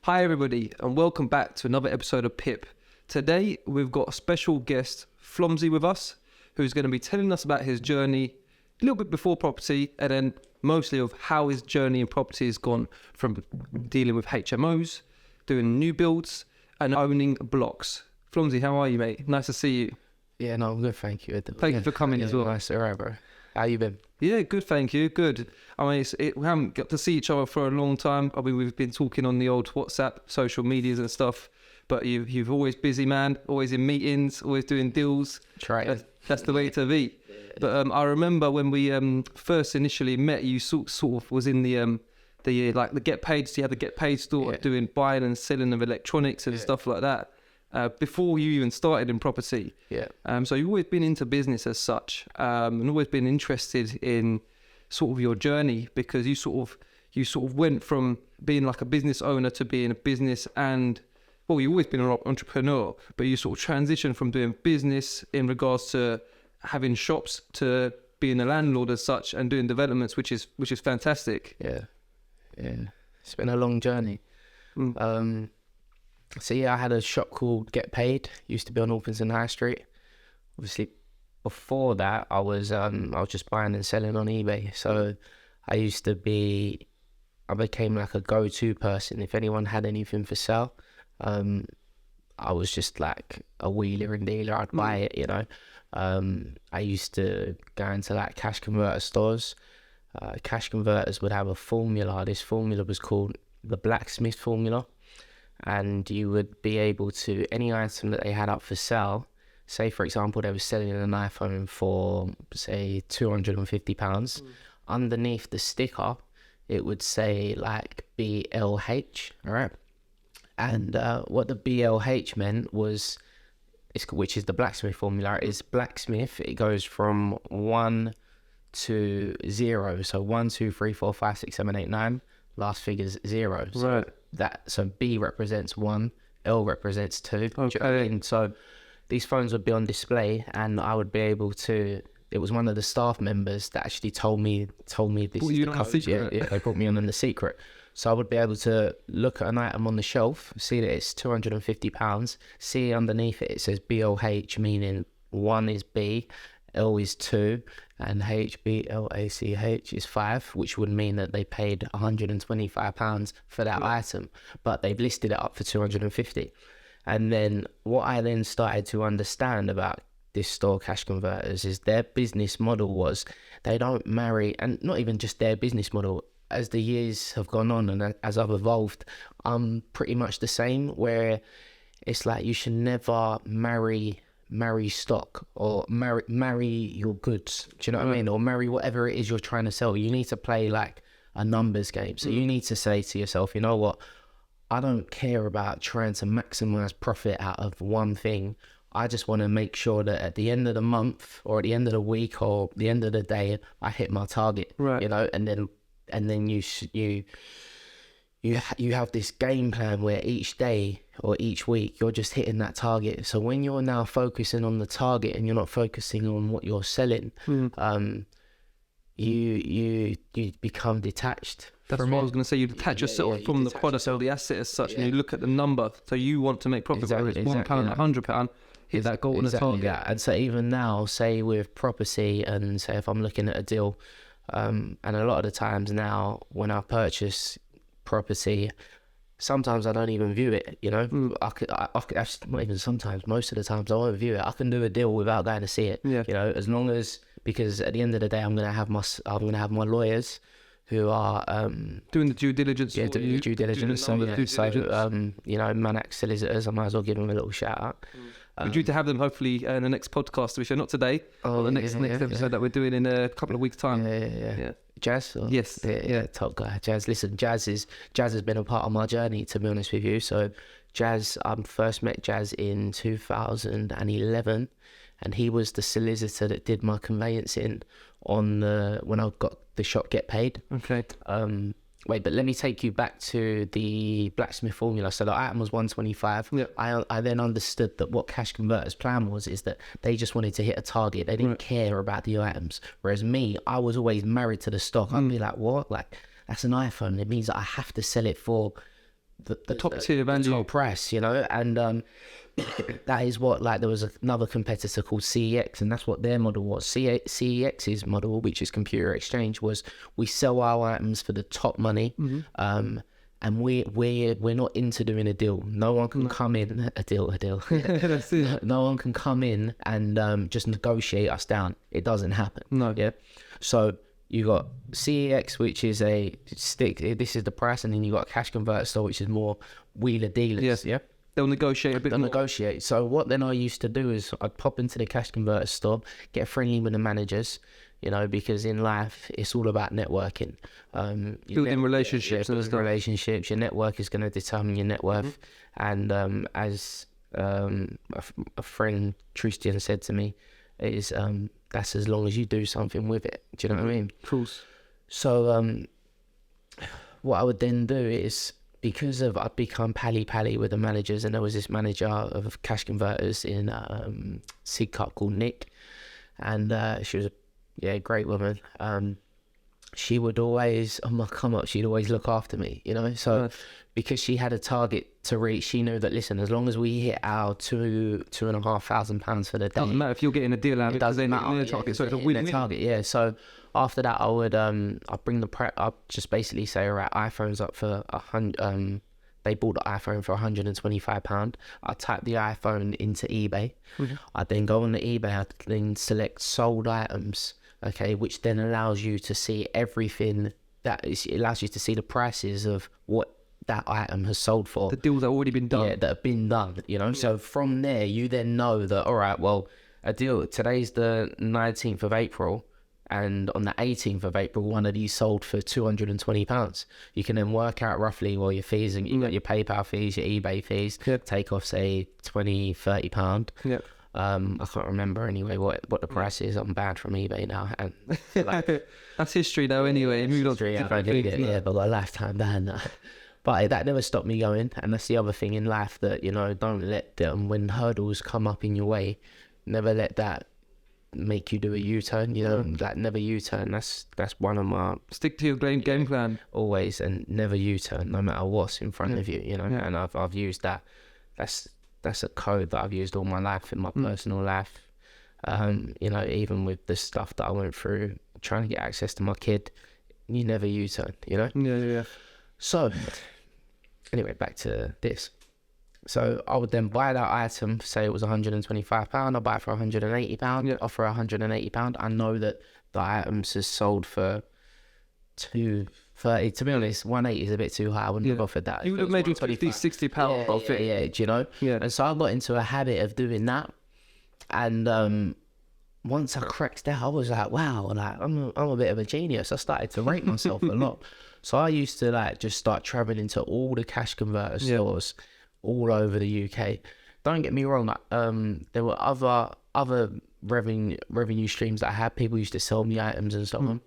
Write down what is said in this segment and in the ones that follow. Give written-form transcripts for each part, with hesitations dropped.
Hi everybody and welcome back to another episode of P.I.P. Today we've got a special guest, Flomsie, with us, who's going to be telling us about his journey a little bit before property and then mostly of how his journey in property has gone from dealing with HMOs, doing new builds and owning blocks. Flomsie, how are you, mate? Nice to see you. Yeah, no, I'm good, thank you. Thank you for coming as well. Nice, all right, bro. How you been? Yeah, good, thank you. Good. I mean, we haven't got to see each other for a long time. I mean, we've been talking on the old WhatsApp, social medias and stuff. But you've always busy, man. Always in meetings, always doing deals. Try. That's the way to be. But I remember when we first initially met, you sort of was in the Get Paid. So you had the Get Paid store, doing buying and selling of electronics and stuff like that. Before you even started in property. Yeah. So you've always been into business as such, and always been interested in sort of your journey, because you sort of went from being like a business owner to being a business and, well, you've always been an entrepreneur, but you sort of transitioned from doing business in regards to having shops to being a landlord as such and doing developments, which is fantastic. Yeah. It's been a long journey. So yeah, I had a shop called Get Paid. Used to be on Orpington High Street. Obviously, before that, I was just buying and selling on eBay. So I became like a go-to person. If anyone had anything for sale, I was just like a wheeler and dealer. I'd buy it, you know. I used to go into like cash converter stores. Cash converters would have a formula. This formula was called the blacksmith formula. And you would be able to, any item that they had up for sale, say for example they were selling an iPhone for say £250, underneath the sticker it would say like BLH, all right? And what the BLH meant was, which is the blacksmith formula, is blacksmith, it goes from 1 to 0, so 1, 2, 3, 4, 5, 6, 7, 8, 9, last figure's 0. Right. So B represents 1, L represents 2. Okay. Do you know what I mean? So these phones would be on display, and I would be able to. It was one of the staff members that actually told me this is the code. Yeah, they put me on in the secret. So I would be able to look at an item on the shelf, see that it's £250, see underneath it says BLH, meaning 1 is B, L is 2, and HBLACH is 5, which would mean that they paid £125 for that item, but they've listed it up for £250. And then what I then started to understand about this store, Cash Converters, is their business model was they don't marry, and not even just their business model. As the years have gone on and as I've evolved, I'm pretty much the same, where it's like you should never marry stock or marry your goods. Do you know what I mean? Or marry whatever it is you're trying to sell. You need to play like a numbers game. So you need to say to yourself, you know what? I don't care about trying to maximize profit out of one thing. I just want to make sure that at the end of the month or at the end of the week or the end of the day, I hit my target. Right. You know, and then you have this game plan where each day or each week you're just hitting that target. So when you're now focusing on the target and you're not focusing on what you're selling, you become detached. That's what I was going to say. You detach yourself from the product or the asset as such, and you look at the number. So you want to make profit, whether it's £1, £100, hit that goal on the target. Yeah. And so even now, say with property, and say if I'm looking at a deal, and a lot of the times now when I purchase property, sometimes I don't even view it, you know. I could not even sometimes, most of the times I won't view it. I can do a deal without going to see it, you know, as long as, because at the end of the day I'm gonna have my lawyers who are doing the due diligence. Yeah, doing the due diligence. So you know, Manac solicitors, I might as well give them a little shout out. We're due to have them hopefully in the next podcast, which are not today. The next episode that we're doing in a couple of weeks' time. Yeah. Jazz? Yes. Yeah, top guy. Jazz. Listen, Jazz has been a part of my journey, to be honest with you. So Jazz, I first met Jazz in 2011, and he was the solicitor that did my conveyancing when I got the shop Get Paid. Okay. Wait, but let me take you back to the blacksmith formula. So the item was 125. Yeah. I then understood that what Cash Converters' plan was is that they just wanted to hit a target. They didn't care about the items. Whereas me, I was always married to the stock. I'd be like, what? Like, that's an iPhone. It means that I have to sell it for the top tier value, top price, you know, and that is what, like, there was another competitor called CEX, and that's what their model was. CEX's model, which is computer exchange, was we sell our items for the top money, and we're not into doing a deal. No one can come in a deal. That's it. No one can come in and just negotiate us down. It doesn't happen. No. Yeah. So you got CEX, which is a stick. This is the price, and then you got a cash converter store, which is more wheeler dealers. Yes. Yeah. They'll negotiate a bit. They'll more. negotiate. So what then I used to do is I'd pop into the cash converter store, get friendly with the managers, you know, because in life it's all about networking. Building relationships and stuff. Relationships. Your network is going to determine your net worth. And as a friend Tristan said to me, is that's as long as you do something with it. Do you know what I mean? Of course. So what I would then do is, because I'd become pally with the managers, and there was this manager of cash converters in Sidcup called Nick, and she was a great woman. She would always, on my come up, she'd always look after me, you know. So because she had a target to reach, she knew that, listen, as long as we hit our £2,500 for the day, doesn't matter if you're getting a deal out of it. It doesn't matter. Target, so it's a win-win. Target, yeah. So after that, I would I'd bring the I'd just basically say, all right, iPhone's up for £100. They bought the iPhone for £125. I type the iPhone into eBay. I'd then go on the eBay. I'd then select sold items. Okay, which then allows you to see everything. It allows you to see the prices of what that item has sold for. The deals that have already been done. Yeah, that have been done, you know. So from there, you then know that, all right, well, a deal, today's the 19th of April, and on the 18th of April, one of these sold for £220. You can then work out roughly, well, your fees, and you got your PayPal fees, your eBay fees, take off, say, £20-30. Yeah. I can't remember anyway what the price is. I'm banned from eBay now, and that's history though. Anyway, but a lifetime ban. But that never stopped me going, and that's the other thing in life, that, you know, don't let them, when hurdles come up in your way, never let that make you do a U-turn. You know, like, never U-turn. That's one of my, stick to your game plan always, and never U-turn no matter what's in front of you. You know, and I've used that. That's a code that I've used all my life in my personal life. You know, even with the stuff that I went through, trying to get access to my kid, you never U-turn, you know? Yeah. So, anyway, back to this. So I would then buy that item, say it was £125, I'll buy it for £180, offer £180. I know that the items is sold for £230. To be honest, 180 is a bit too high. I wouldn't have offered that. You would have made you £50-60 off it. Yeah, do you know? Yeah. And so I got into a habit of doing that. And once I cracked that, I was like, wow, like, I'm a bit of a genius. I started to rate myself a lot. So I used to, like, just start traveling to all the cash converter stores all over the UK. Don't get me wrong, like, there were other revenue streams that I had. People used to sell me items and so on.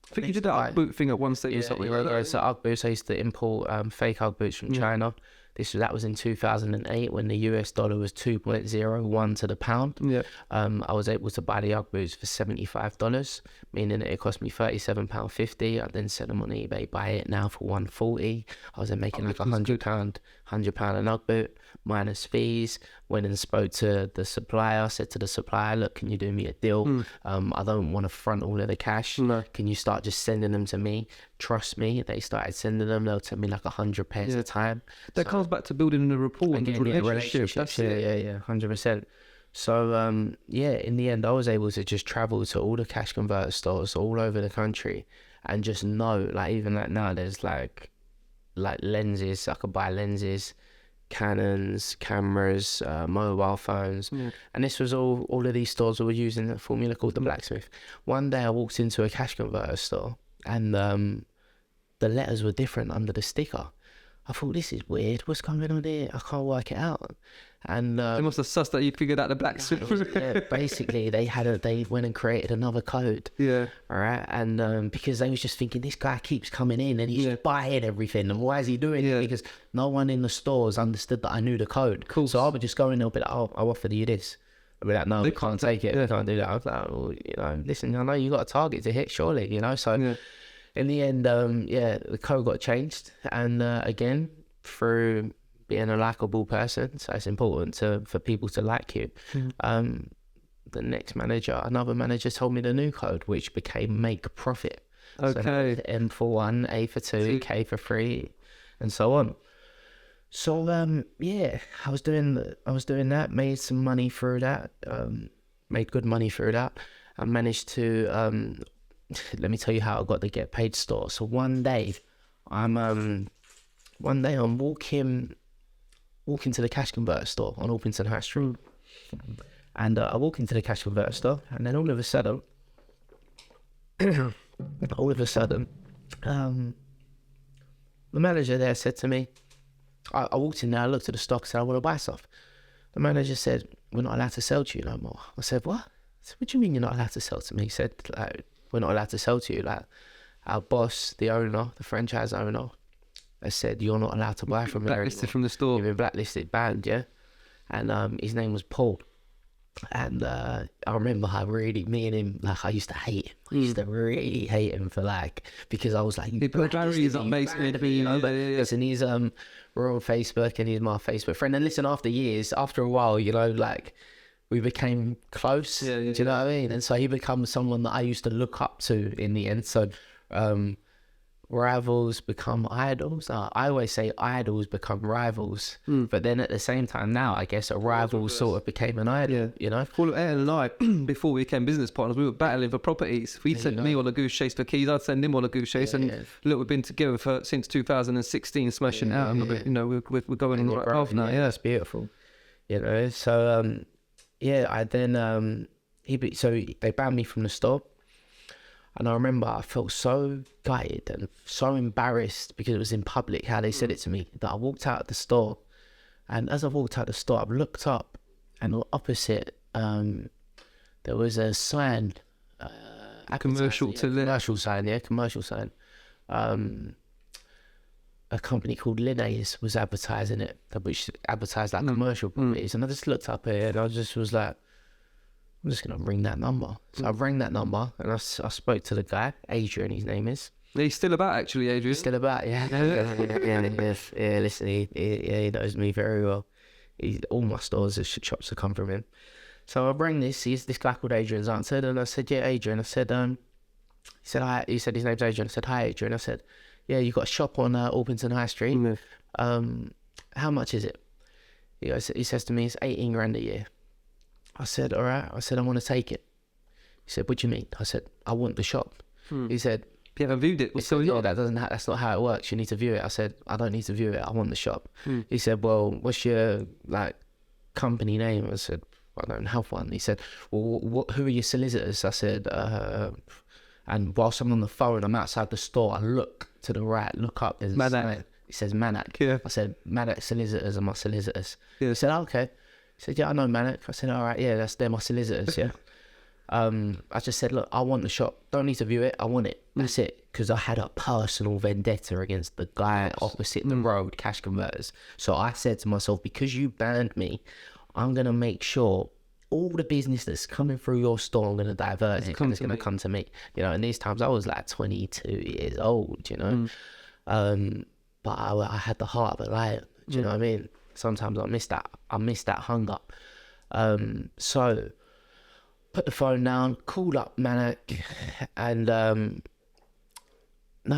I think you did that Ugg boot thing at one stage or something, right? So Ugg boots, I used to import fake Ugg boots from China. That was in 2008 when the US dollar was 2.01 to the pound. Yeah. I was able to buy the Ugg boots for $75, meaning that it cost me £37.50. I then sell them on eBay, buy it now for £140. I was then making like £100 an Ugg boot minus fees. Went and spoke to the supplier, said to the supplier, look, can you do me a deal? I don't want to front all of the cash. No. Can you start just sending them to me? Trust me, they started sending them. They'll send me like 100 pairs at a time. That comes back to building a rapport and relationship. That's it. Yeah, 100%. So in the end, I was able to just travel to all the cash converter stores all over the country and just know, like, even like now, there's like lenses. I could buy lenses, Canons, cameras, mobile phones, and this was all of these stores were using a formula called the blacksmith. One day I walked into a cash converter store, and the letters were different under the sticker. I thought, this is weird, what's going on here? I can't work it out. And they must have sussed that you figured out the blacksmith. Basically they went and created another code. All right, and because they was just thinking, this guy keeps coming in and he's buying everything, and why is he doing it? Because no one in the stores understood that I knew the code. Cool. So I would just go in there and be like, oh, I'll offer you this. I'd be like, no, they can't take it. They can't do that. I was like, well, you know, listen, I know you got a target to hit, surely, you know. So in the end, the code got changed, and again, through being a likable person. So it's important for people to like you. The next manager, another manager told me the new code, which became make profit. Okay. So M for 1, A for 2, K for 3, and so on. So I was doing that, made some money through that, made good money through that. I managed to let me tell you how I got the Get Paid store. So one day I'm walking to the cash converter store on Orpington High Street, and I walk into the cash converter store, and then all of a sudden, the manager there said to me, I walked in there, I looked at the stock, said I want to buy stuff. The manager said, we're not allowed to sell to you no more. I said, what? I said, what do you mean you're not allowed to sell to me? He said, like, we're not allowed to sell to you. Like, our boss, the owner, the franchise owner, has said you're not allowed to buy from there. Blacklisted from the store. You've been blacklisted, banned, yeah. And his name was Paul. And I remember me and him, like, I used to hate him. I used to really hate him because I was like, he put diaries up, basically, you know. Listen, he's we're on Facebook, and he's my Facebook friend. And listen, after a while, you know, like, we became close. Do you know what I mean? And so he becomes someone that I used to look up to in the end. So rivals become idols. I always say idols become rivals, but then at the same time now, I guess a rival sort of became an idol. You know, Paul and I, before we became business partners, we were battling for properties. He'd send me on a goose chase for keys, I'd send him on a goose chase, and look, we've been together since 2016, smashing out, and you know, we're going on the right path now. Yeah, it's beautiful. You know, so I then they banned me from the store. And I remember I felt so gutted and so embarrassed because it was in public how they said it to me, that I walked out of the store. And as I walked out of the store, I looked up, and opposite there was a sign, commercial sign. A company called Linnaeus was advertising it, which advertised like commercial properties. And I just looked up here, and I just was like, I'm just going to ring that number. So I rang that number, and I spoke to the guy, Adrian, his name is. He's still about, actually, Adrian. He's still about, yeah. Yeah, listen, he knows me very well. All my stores, shops have come from him. So I rang this guy called Adrian's answered, and I said, yeah, Adrian. I said, he said, hi. He said his name's Adrian. I said, hi, Adrian. I said, yeah, you got a shop on Orpington High Street. How much is it? He says to me, it's 18 grand a year. I said, all right. I said, I want to take it. He said, what do you mean? I said, I want the shop. He said, you haven't viewed it? That's not how it works. You need to view it. I said, I don't need to view it. I want the shop. He said, well, what's your company name? I said, I don't have one. He said, well, who are your solicitors? I said, and whilst I'm on the phone, I'm outside the store. I look to the right, look up. There's Manak. It says Manak. Yeah. I said, Manak solicitors are my solicitors. Yeah. He said, okay. He said, yeah, I know Manak. I said, all right, yeah, they're my solicitors, yeah. I just said, look, I want the shop. Don't need to view it. I want it. That's it. Because I had a personal vendetta against the guy opposite the road, Cash Converters. So I said to myself, because you banned me, I'm going to make sure all the business that's coming through your store, I'm going to divert it, and it's going to come to me. You know, and these times I was like 22 years old, you know. But I had the heart of a lion, do you know what I mean? Sometimes I miss that hunger. So put the phone down, called up Manak, and no,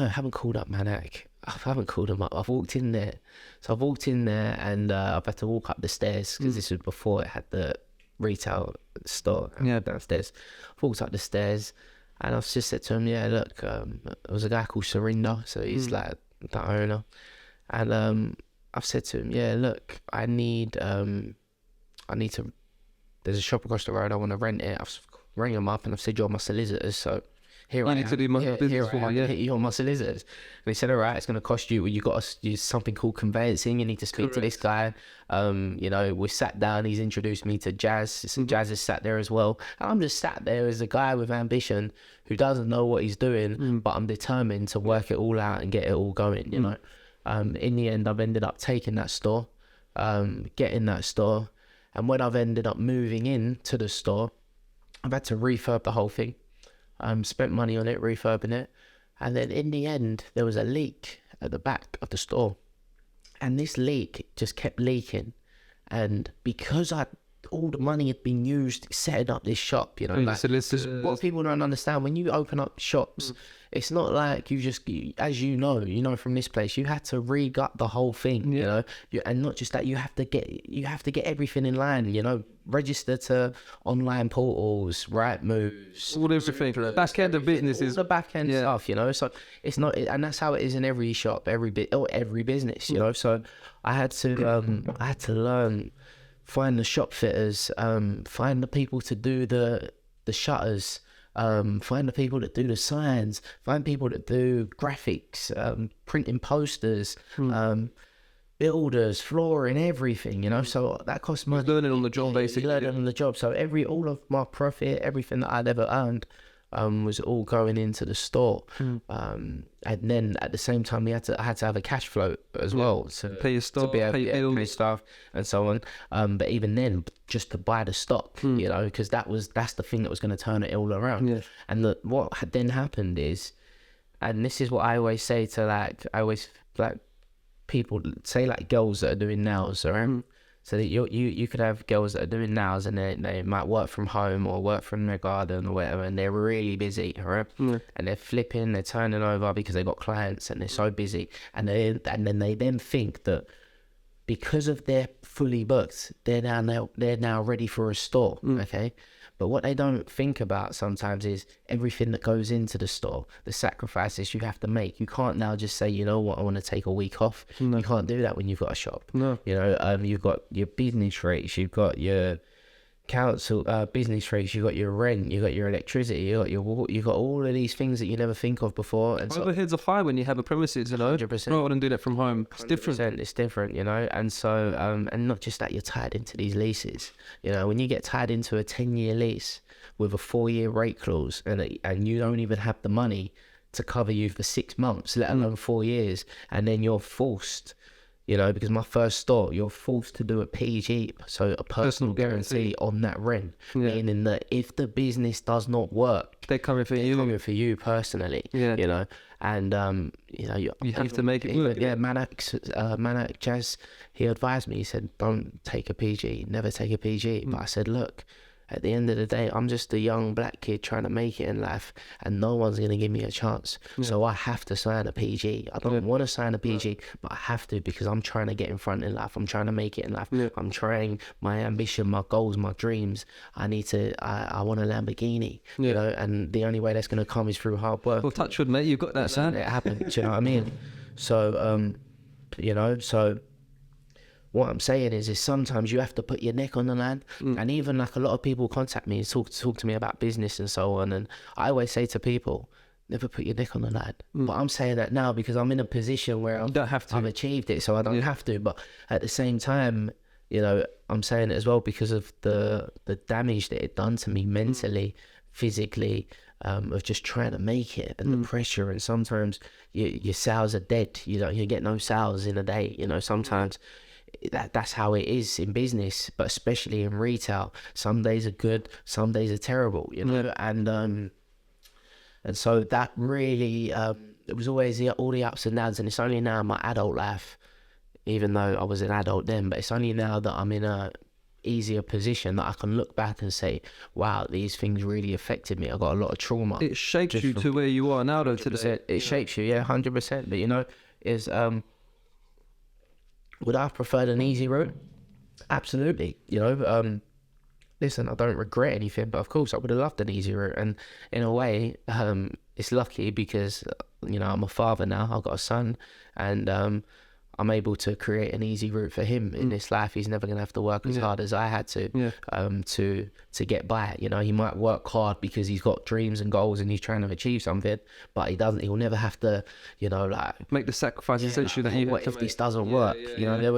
I haven't called up Manak. I haven't called him up. I've walked in there. So I've walked in there, and I've had to walk up the stairs because this was before it had the retail store downstairs. I've walked up the stairs, and I've just said to him, yeah, look, there was a guy called Surinder, so he's like the owner, and I've said to him, yeah, look, I need to, there's a shop across the road, I want to rent it. I've rang him up and I've said, you're my solicitors, so here I am. To do my business for me, You're my solicitors. And he said, all right, it's going to cost you, you got to use something called conveyancing, you need to speak to this guy. You know, we sat down, he's introduced me to Jazz, Jazz is sat there as well. And I'm just sat there as a guy with ambition who doesn't know what he's doing, but I'm determined to work it all out and get it all going, you know. In the end, I've ended up taking that store, getting that store. And when I've ended up moving into the store, I've had to refurb the whole thing. Spent money on it, refurbing it. And then in the end, there was a leak at the back of the store. And this leak just kept leaking. And because all the money had been used setting up this shop, you know, like, what people don't understand, when you open up shops, it's not like as you know from this place, you had to re-gut the whole thing, you know, and not just that, you have to get everything in line, you know, register to online portals, right moves, all everything, back end of businesses, all the back end stuff, you know. So it's not, and that's how it is in every shop, every business, you know. So I had to learn, find the shop fitters, find the people to do the shutters, find the people that do the signs, find people that do graphics, printing posters, builders, flooring, everything, you know. So that cost money. Learning on the job, basically. Learning on the job. So all of my profit, everything that I'd ever earned, was all going into the store. And then at the same time, I had to have a cash flow as well to pay your staff, pay staff, and so on. But even then, just to buy the stock, you know, because that's the thing that was going to turn it all around. And what had then happened is, and this is what I always say to people, say like girls that are doing nails, right? So that you could have girls that are doing nails and they might work from home or work from their garden or whatever, and they're really busy, right? And they're flipping, they're turning over because they got clients and they're so busy, and then they think that because of they're fully booked, they're now ready for a store, okay? But what they don't think about sometimes is everything that goes into the store, the sacrifices you have to make. You can't now just say, you know what, I want to take a week off. You can't do that when you've got a shop. You know, you've got your business rates, you've got your council business rates, you've got your rent, you've got your electricity, you've got all of these things that you never think of before. And overheads are high when you have a premises, you know. 100%. Rather than doing it from home, it's different. It's different, you know. And so, and not just that, you're tied into these leases. You know, when you get tied into a 10-year lease with a 4-year rate clause, and you don't even have the money to cover you for 6 months, let alone 4 years, and then you're forced. You know, because my first store, you're forced to do a PG, so a personal guarantee on that rent, meaning that if the business does not work, they're coming for you personally. You know, and you know, you have to make it work. Manak Jazz, he advised me. He said, "Don't take a PG, never take a PG." But I said, "Look, at the end of the day, I'm just a young black kid trying to make it in life, and no one's going to give me a chance. So I have to sign a PG. I don't want to sign a PG, but I have to, because I'm trying to get in front in life. I'm trying to make it in life. I'm trying my ambition, my goals, my dreams. I want a Lamborghini, you know, and the only way that's going to come is through hard work." Well, touch wood, mate, you've got that, son. It happened, do you know what I mean? So, you know, so what I'm saying is sometimes you have to put your neck on the line. And even like a lot of people contact me and talk to me about business and so on, and I always say to people, never put your neck on the line. But I'm saying that now because I'm in a position where I've achieved it, so I don't have to. But at the same time, you know, I'm saying it as well because of the damage that it done to me mentally, physically, of just trying to make it, and the pressure. And sometimes your sales are dead. You know, you get no sales in a day. You know, sometimes that's how it is in business, but especially in retail. Some days are good, some days are terrible, you know. And so that really it was always all the ups and downs. And it's only now in my adult life, even though I was an adult then, but it's only now that I'm in a easier position that I can look back and say, wow, these things really affected me. I got a lot of trauma. It shapes you to where you are now, though, today. It shapes you, 100%. But you know, would I have preferred an easy route? Absolutely. You know, listen, I don't regret anything, but of course I would have loved an easy route. And in a way, it's lucky because, you know, I'm a father now. I've got a son, and I'm able to create an easy route for him in this life. He's never going to have to work as hard as I had to get by. You know, he might work hard because he's got dreams and goals and he's trying to achieve something, but he'll never have to, you know, like make the sacrifice essentially that what if this doesn't work? You know, there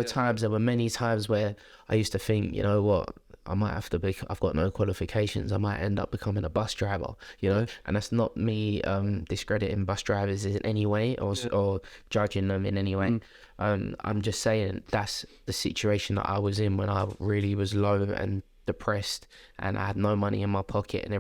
were many times where I used to think, you know what, I might have to I've got no qualifications, I might end up becoming a bus driver, you know. And that's not me discrediting bus drivers in any way or judging them in any way. I'm just saying that's the situation that I was in when I really was low and depressed, and I had no money in my pocket, and I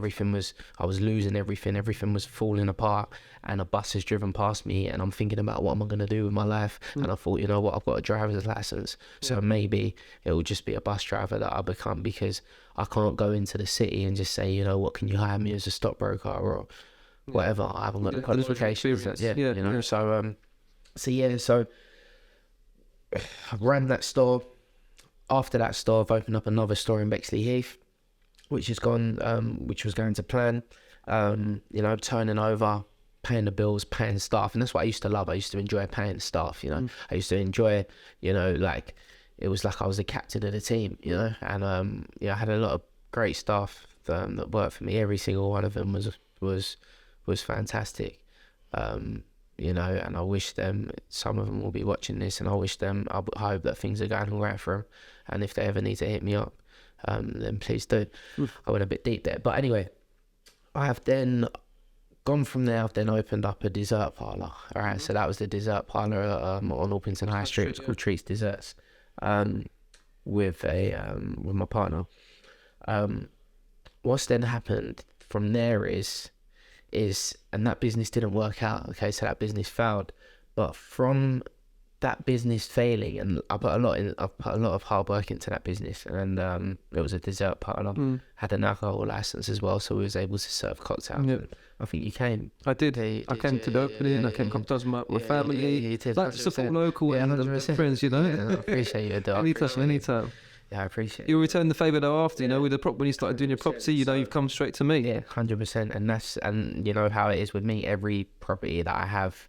was losing everything was falling apart, and a bus has driven past me, and I'm thinking about what am I going to do with my life. And I thought, you know what, I've got a driver's license, so maybe it will just be a bus driver that I become, because I can't go into the city and just say, you know what, can you hire me as a stockbroker or whatever. I haven't got the qualifications. So I ran that store. After that store, I've opened up another store in Bexley Heath, which was going to plan. You know, turning over, paying the bills, paying staff, and that's what I used to love. I used to enjoy paying staff. You know, I used to enjoy, you know, like it was like I was the captain of the team. You know, and I had a lot of great staff that worked for me. Every single one of them was fantastic. You know, and I wish them, some of them will be watching this, and I hope that things are going all right for them. And if they ever need to hit me up, then please do. I went a bit deep there. But anyway, I have then gone from there. I've then opened up a dessert parlour. All right, so that was the dessert parlour on Orpington High Street. It's called Treats Desserts, with my partner. What's then happened from there is and that business didn't work out. Okay, so that business failed. But from that business failing, and I put a lot of hard work into that business, and it was a dessert parlour. Had an alcohol license as well, so we was able to serve cocktails. Yep. I think you came. I did. I came to the opening. I came to my family. Like support local and friends, you know. I appreciate you. Anytime. Yeah, I appreciate it. You return the favour though after, you know, with the when you started doing your property, you know, you've come straight to me. Yeah, 100%. And you know how it is with me. Every property that I have,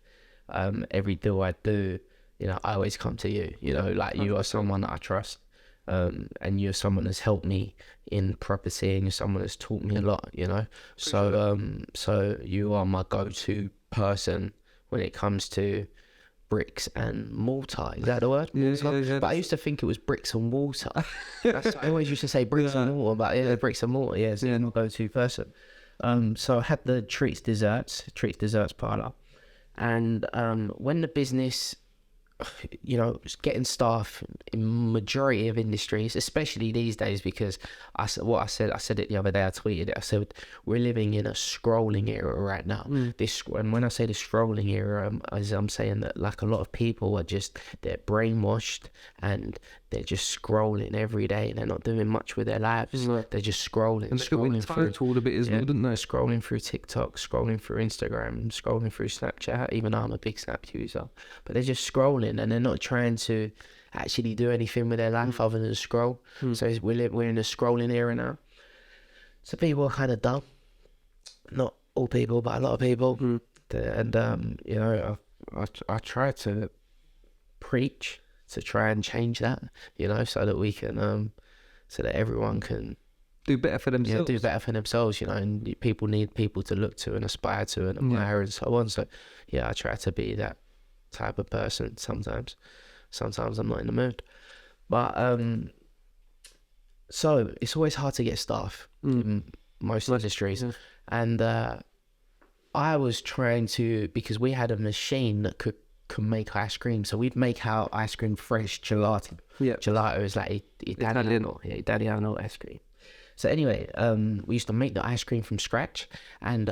every deal I do, you know, I always come to you. You know, like you are someone that I trust, and you're someone that's helped me in property, and you're someone that's taught me a lot. You know, so you are my go-to person when it comes to bricks and mortar. Is that the word? Yeah. But I used to think it was bricks and water. I always used to say bricks and mortar, but bricks and mortar. Yeah, so my go-to person. So I had the Treats Desserts parlour, and when the business, you know, getting staff in majority of industries, especially these days, because I said it the other day, I tweeted it, I said we're living in a scrolling era right now. And when I say the scrolling era, I'm saying that like a lot of people are they're brainwashed, and they're just scrolling every day, and they're not doing much with their lives. They're just scrolling. And scrolling through all a bit as well, didn't they? Scrolling through TikTok, scrolling through Instagram, scrolling through Snapchat, even though I'm a big Snap user. But they're just scrolling, and they're not trying to actually do anything with their life other than scroll. So we're in a scrolling era now. So people are kind of dumb. Not all people, but a lot of people. And you know, I try to preach to try and change that, you know, so that we can, so that everyone can do better for themselves. Do better for themselves, you know, and people need people to look to and aspire to and admire and so on. So yeah, I try to be that type of person sometimes. Sometimes I'm not in the mood. But so it's always hard to get staff in most industries. And I was trying to, because we had a machine that could make ice cream, so we'd make our ice cream fresh gelato. Gelato is like Italiano ice cream. So anyway, we used to make the ice cream from scratch, and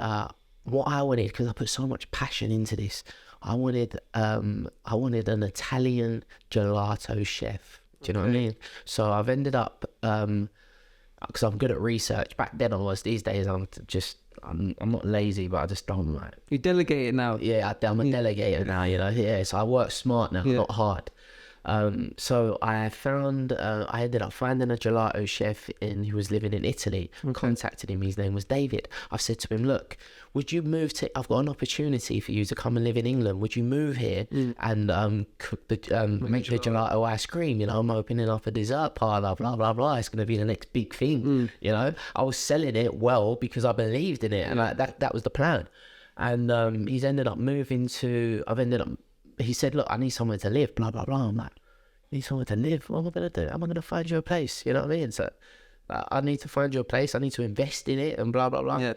what I wanted, because I put so much passion into this, I wanted an Italian gelato chef. Do you know what I mean? So I've ended up, because I'm good at research. Back then I was. These days I'm not lazy, but I just don't like. You delegate it now. Yeah, I'm a delegator now, you know. Yeah, so I work smart now, not hard. So I ended up finding a gelato chef who was living in Italy. Contacted him. His name was David. I said to him, look, would you move I've got an opportunity for you to come and live in England. Would you move here and cook make the gelato ice cream? You know, I'm opening up a dessert parlour, blah, blah, blah. It's going to be the next big thing. You know, I was selling it well because I believed in it, and that was the plan. And he's ended up moving to, he said, look, I need somewhere to live, blah, blah, blah. I'm like, need somewhere to live? What am I going to do? Am I going to find you a place? You know what I mean? So I need to find you a place. I need to invest in it and blah, blah, blah. Yeah.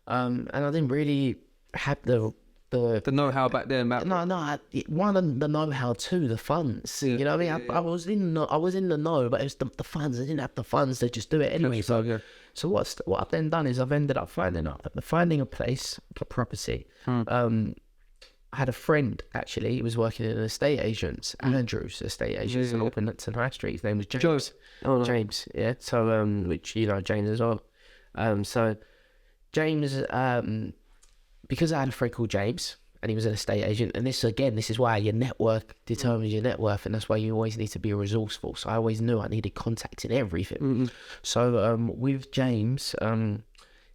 And I didn't really have the the know-how back then about one of the know-how, two, the funds. You know what I mean? I was in the know, but it was the funds. I didn't have the funds to just do it anyway. So what I've then done is I've ended up finding a place, a property. I had a friend, actually. He was working in an estate agent, Andrew's estate agent, in Orpington High Street. His name was James. James, yeah. So, which, you know, James as well. So, James, because I had a friend called James, and he was an estate agent, and this is why your network determines your net worth, and that's why you always need to be resourceful. So I always knew I needed contacts in everything. So, with James,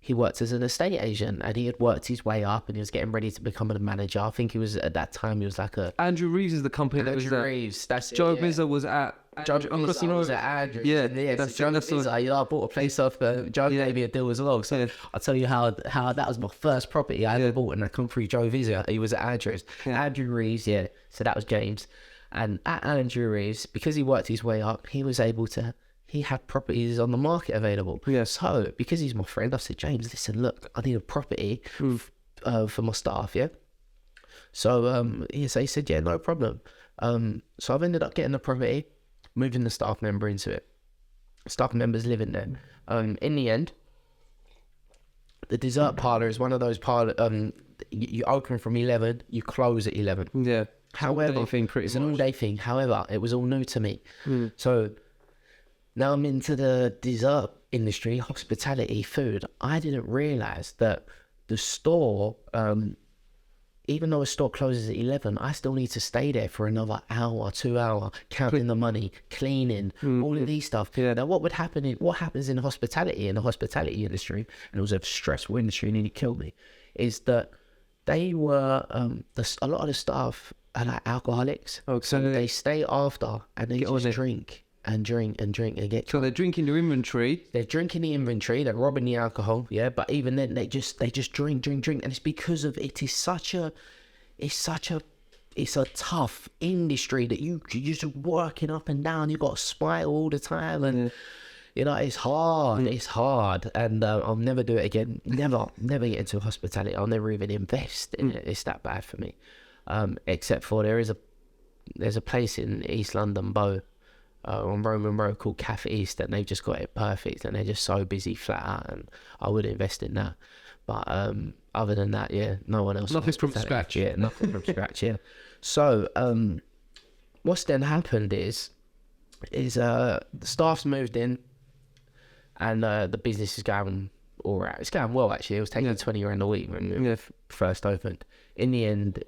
he worked as an estate agent, and he had worked his way up, and he was getting ready to become a manager. I think he was, at that time, he was like a... Andrew Reeves is the company that was there. Reeves, that's it. Joe Mizza was at... Joe Mizza was at Andrew. Yeah, that's Joe Mizza. You know, I bought a place off, Joe gave me a deal as well. So I'll tell you how that was my first property I ever bought, and I come through Joe Mizza. He was at Andrew's. Andrew Reeves, so that was James. And at Andrew Reeves, because he worked his way up, he had properties on the market available. So, because he's my friend, I said, James, listen, look, I need a property for my staff, So, he said, yeah, no problem. So I've ended up getting the property, moving the staff member into it. Staff members living there. In the end, the dessert parlour is one of those parlours, you open from 11, you close at 11. Yeah. However, it's an all-day thing. However, it was all new to me. So... now I'm into the dessert industry, hospitality, food. I didn't realise that the store, even though a store closes at 11, I still need to stay there for another hour, 2 hours, counting the money, cleaning, all of these stuff. Now, what happens in the hospitality industry, and it was a stressful industry, and it killed me, is that they were, a lot of the staff are like alcoholics. So they stay after, and they just drink. And drink and get. So they're drinking your inventory. They're drinking the inventory. They're robbing the alcohol. Yeah, but even then, they just drink, and it's because of it is such a tough industry that you're just working up and down. You got to smile all the time, and you know it's hard. It's hard, and I'll never do it again. Never get into hospitality. I'll never even invest in it. It's that bad for me. Except for there's a place in East London, Bow. On Roman Road called Cafe East, and they've just got it perfect, and they're just so busy flat out, and I would invest in that. But other than that, no one else. Nothing from scratch. Nothing from scratch. So what's then happened is the staff's moved in, and the business is going all right. It's going well, actually. It was taking 20 grand a week when it first opened. In the end,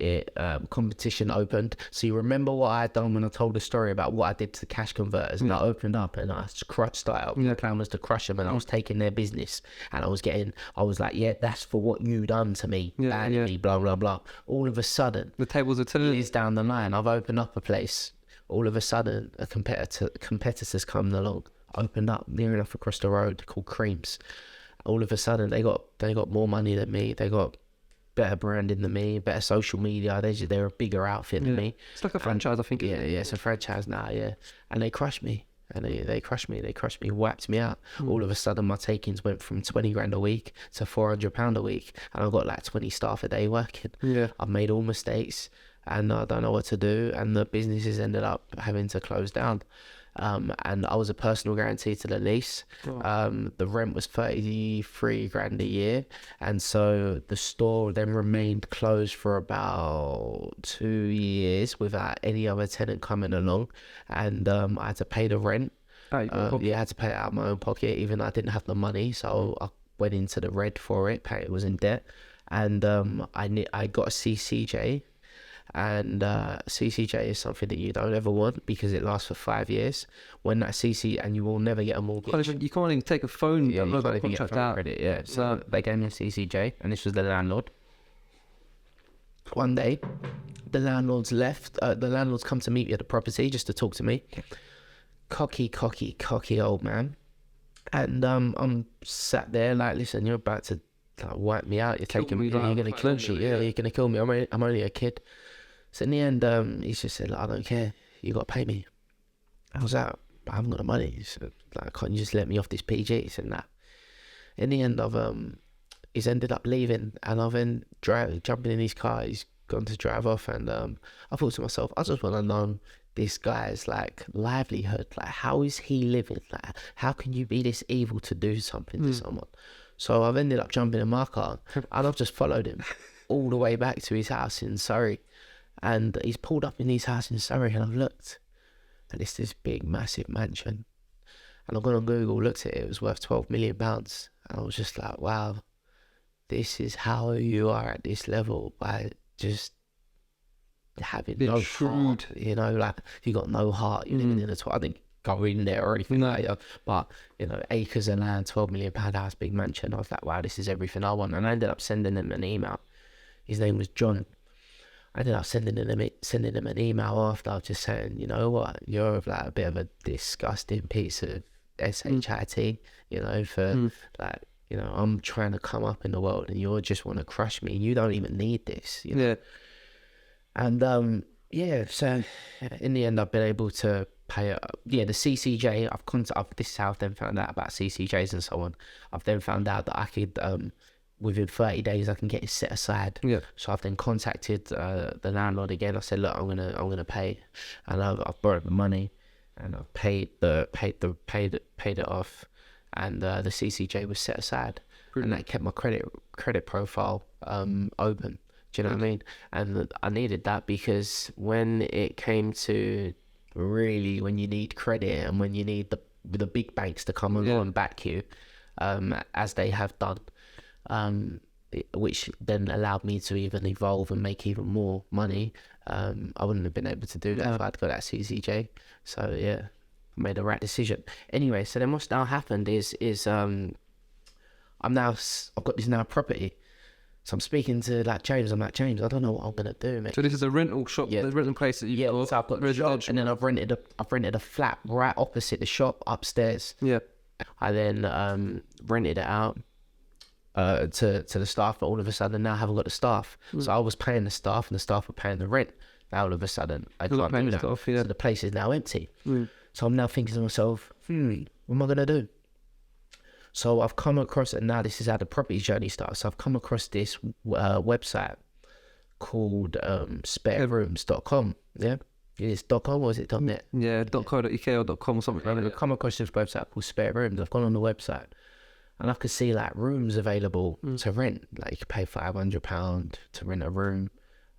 competition opened. So you remember what I had done when I told the story about what I did to the cash converters, and I opened up and I started. My plan was to crush them, and I was taking their business, and I was like, yeah, that's for what you done to me, badly, blah blah blah. All of a sudden, the tables are turning. Years down the line, I've opened up a place. All of a sudden, competitors come along, opened up near enough across the road called Creams. All of a sudden, they got more money than me. They got better branding than me, better social media. They're a bigger outfit than me. It's like a franchise, I think. Yeah, it's a franchise now, And they crushed me. And they crushed me, whacked me out. All of a sudden, my takings went from 20 grand a week to £400 a week. And I've got like 20 staff a day working. I've made all mistakes, and I don't know what to do. And the businesses ended up having to close down. And I was a personal guarantee to the lease. The rent was 33 grand a year, and so the store then remained closed for about 2 years without any other tenant coming along, and I had to pay the rent. I had to pay it out of my own pocket, even though I didn't have the money, so I went into the red for it. It was in debt, and I got a CCJ. And CCJ is something that you don't ever want because it lasts for 5 years. When that and you will never get a mortgage. You can't even take a phone. You can't even get a phone credit. So they gave me a CCJ, and this was the landlord. One day, the landlord's left. The landlord's come to meet me at the property just to talk to me. Cocky old man. And I'm sat there like, listen, you're about to wipe me out. You're taking me. You're gonna kill me. You're gonna kill me. I'm only a kid. So in the end, he just said, I don't care. You got to pay me. I was like, I haven't got the money. He said, can't you just let me off this PG? He said, nah. In the end, he's ended up leaving, and I've then jumping in his car. He's gone to drive off, and I thought to myself, I just want to know this guy's like livelihood. Like, how is he living? Like, how can you be this evil to do something to someone? So I've ended up jumping in my car, and I've just followed him all the way back to his house in Surrey. And he's pulled up in his house in Surrey, and I've looked, and it's this big, massive mansion. And I've gone on Google, looked at it, it was worth £12 million. And I was just like, wow, this is how you are at this level, by just having no heart, you know, like, you got no heart, you're living in a I didn't go in there or anything like that, but, you know, acres of land, £12 million house, big mansion. I was like, wow, this is everything I want. And I ended up sending him an email. His name was John. I ended up sending him an email after, just saying, you know what, you're like a bit of a disgusting piece of shit, you know, for like, you know, I'm trying to come up in the world, and you just want to crush me. You don't even need this, you know? And so in the end, I've been able to pay. The CCJ. This is how I've then found out about CCJs and so on. I've then found out that I could, within 30 days, I can get it set aside. Yeah. So I've then contacted the landlord again. I said, look, I'm gonna pay, and I've borrowed the money, and I've paid it off, and the CCJ was set aside. Brilliant. And that kept my credit profile open. Do you know what I mean? And I needed that, because when it came to really, when you need credit, and when you need the big banks to come along and back you, as they have done, which then allowed me to even evolve and make even more money, I wouldn't have been able to do that if I'd got that CCJ. So yeah, I made the right decision. Anyway, so then what's now happened is I've got this now property. So I'm speaking to James. I'm like, James, I don't know what I'm gonna do, mate. So this is a rental shop, the rental place that you've got. So I've got the shop, and then I've rented a flat right opposite the shop upstairs. Yeah. I then rented it out to the staff, but all of a sudden now I haven't got the staff. So I was paying the staff, and the staff were paying the rent. Now all of a sudden I can't do that. Stuff, so the place is now empty. So I'm now thinking to myself, what am I gonna do? So I've come across, and now this is how the property journey starts. So I've come across this website called sparerooms.com. Yeah? It's .com, or is it .net? Yeah, .co.uk or .com or something like that. I've come across this website called Spare Rooms. I've gone on the website, and I could see rooms available to rent. Like, you could pay £500 to rent a room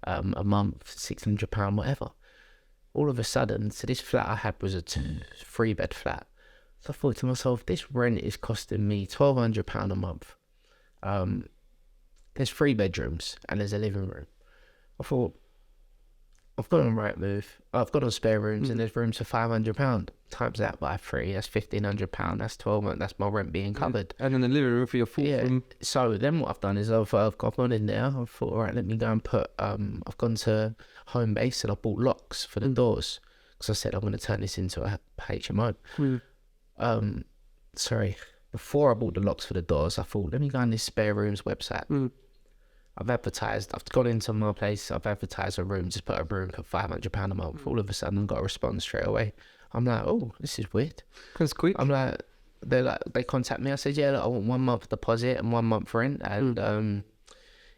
a month, £600, whatever. All of a sudden, so this flat I had was a 3-bed flat. So I thought to myself, this rent is costing me £1,200 a month. There's 3 bedrooms and there's a living room. I thought, I've got on Rightmove, I've got on Spare Rooms, and there's rooms for £500. Times that by 3, that's £1,500. That's 12 months. That's my rent being covered. And then the living room for your full room. So then what I've done is I've gone in there. I thought, all right, let me go and put. I've gone to Homebase, and I bought locks for the doors, because I said I'm going to turn this into a HMO. Before I bought the locks for the doors, I thought, let me go on this Spare Rooms website. I've gone into my place, I've advertised a room, just put a room for £500 a month. All of a sudden, I've got a response straight away. I'm like, oh, this is weird. That's quick. I'm like, they contact me. I said, yeah, look, I want 1 month deposit and 1 month rent. And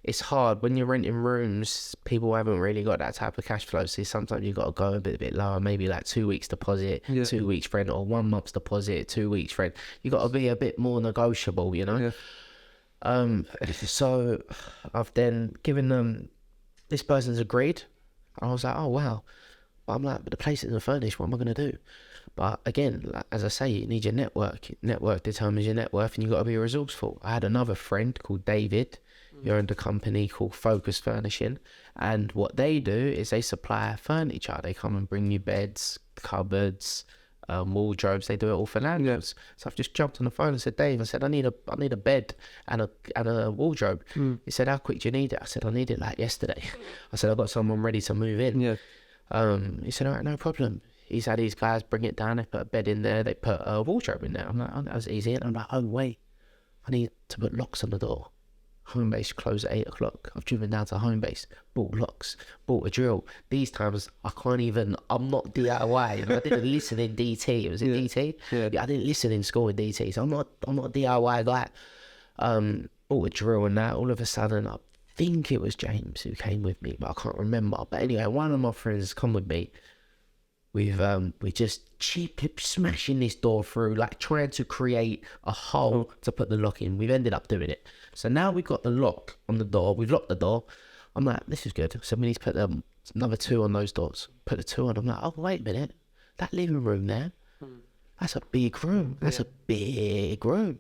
it's hard when you're renting rooms. People haven't really got that type of cash flow. So sometimes you've got to go a bit lower, maybe 2 weeks deposit, 2 weeks rent, or 1 month's deposit, 2 weeks rent. You got to be a bit more negotiable, you know. Yeah. So I've then given them. This person's agreed. I was like, oh wow. But I'm like, but the place isn't furnished. What am I gonna do? But again, as I say, you need your network. Network determines your net worth, and you got to be resourceful. I had another friend called David. He owned a company called Focus Furnishing, and what they do is they supply furniture. They come and bring you beds, cupboards, wardrobes. They do it all for landlords. So I've just jumped on the phone and said, Dave, I need a bed and a wardrobe. He said, how quick do you need it? I said, I need it yesterday. I said, I've got someone ready to move in. He said, all right, no problem. He's had these guys bring it down. They put a bed in there. They put a wardrobe in there. I'm like, oh, that was easy. And I'm like, oh wait, I need to put locks on the door. Homebase closed at 8 o'clock. I've driven down to Homebase, bought locks, bought a drill. These times I'm not DIY. You know, I didn't listen in DT. Was it DT? Yeah. I didn't listen in school in DT, so I'm not a DIY guy. bought a drill and that. All of a sudden, I think it was James who came with me, but I can't remember. But anyway, one of my friends come with me. We just cheaply smashing this door through, like trying to create a hole to put the lock in. We've ended up doing it. So now we've got the lock on the door. We've locked the door. I'm like, this is good. So we need to put another 2 on those doors. Put the 2 on. I'm like, oh, wait a minute. That living room there, that's a big room. That's a big room.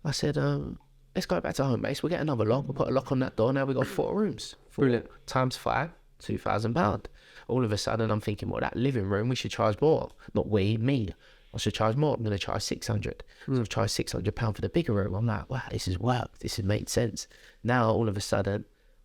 I said, let's go back to home base. We'll get another lock. We'll put a lock on that door. Now we've got 4 rooms. Brilliant. Times 5, £2,000. All of a sudden, I'm thinking, well, that living room, we should charge more. Not me. I should charge more. I'm going to charge 600. So I've charged £600 for the bigger room. I'm like, wow, this has worked. This has made sense. Now, all of a sudden,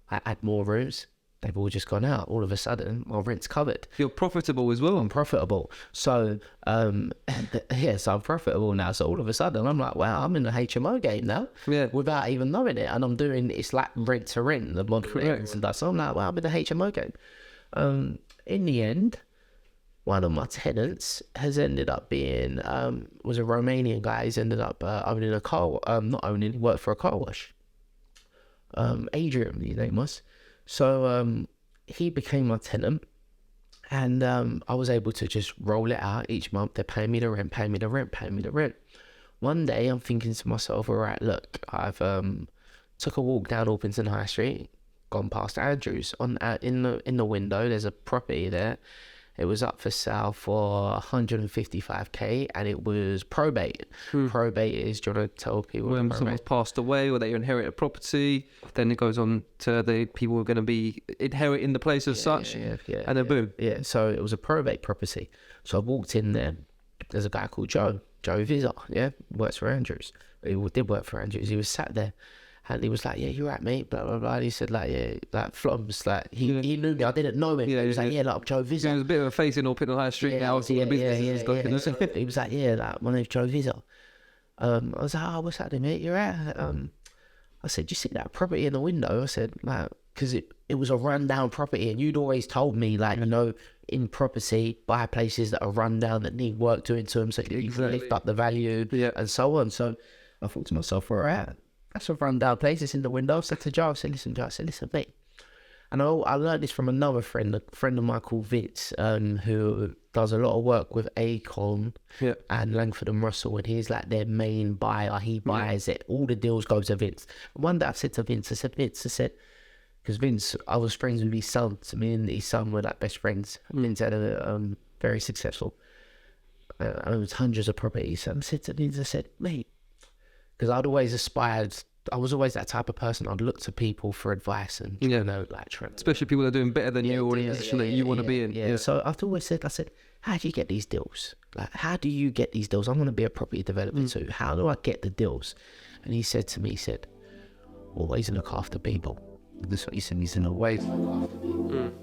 I add more rooms. They've all just gone out. All of a sudden, my rent's covered. You're profitable as well. I'm profitable. So, so I'm profitable now. So all of a sudden, I'm like, wow, I'm in the HMO game now. Yeah. Without even knowing it. And I'm doing, it's like rent to rent, the mod rents and that. So I'm like, wow, I'm in the HMO game. In the end, one of my tenants has ended up being, was a Romanian guy. He's ended up owning a car, he worked for a car wash. Adrian, his name was. So he became my tenant, and I was able to just roll it out each month. They're paying me the rent. One day I'm thinking to myself, all right, look, I've took a walk down Orpington High Street, gone past Andrews. In the window, there's a property there. It was up for sale for 155k, and it was probate. Probate is, do you want to tell people? When someone's passed away or they inherit a property, then it goes on to the people who are going to be inheriting the place as such, and then boom. Yeah, so it was a probate property. So I walked in there. There's a guy called Joe Vizor, works for Andrews. He did work for Andrews. He was sat there. And he was like, yeah, you're right, mate, blah, blah, blah. And he said, like, yeah, like, Floms, like, he knew me. I didn't know him. He was like, yeah, like, I'm Joe Vizor. He was a bit of a face in Orpington High Street now. He was like, yeah, like, my name's Joe Vizor. I was like, oh, what's happening, mate? You're right. I said, you see that property in the window? I said, like, because it was a rundown property, and you'd always told me, like, in property, buy places that are rundown, that need work doing to them, so you can lift up the value, and so on. So I thought to myself, all right, that's a rundown place. It's in the window. I said to Joe, listen, mate. And I learned this from another friend, a friend of mine called Vince, who does a lot of work with Acorn and Langford and Russell, and he's like their main buyer. He buys it. All the deals go to Vince. One day I said to Vince, because Vince, I was friends with his son. So me and his son were like best friends. Vince had a very successful, owns hundreds of properties. And I said to Vince, I said, mate, because I'd always aspired, I was always that type of person. I'd look to people for advice and, especially people that are doing better than you or you want to be in. Yeah. So I've always said, how do you get these deals? Like, how do you get these deals? I want to be a property developer too. How do I get the deals? And he said to me, always look after people. That's what he said. He said, always look after people.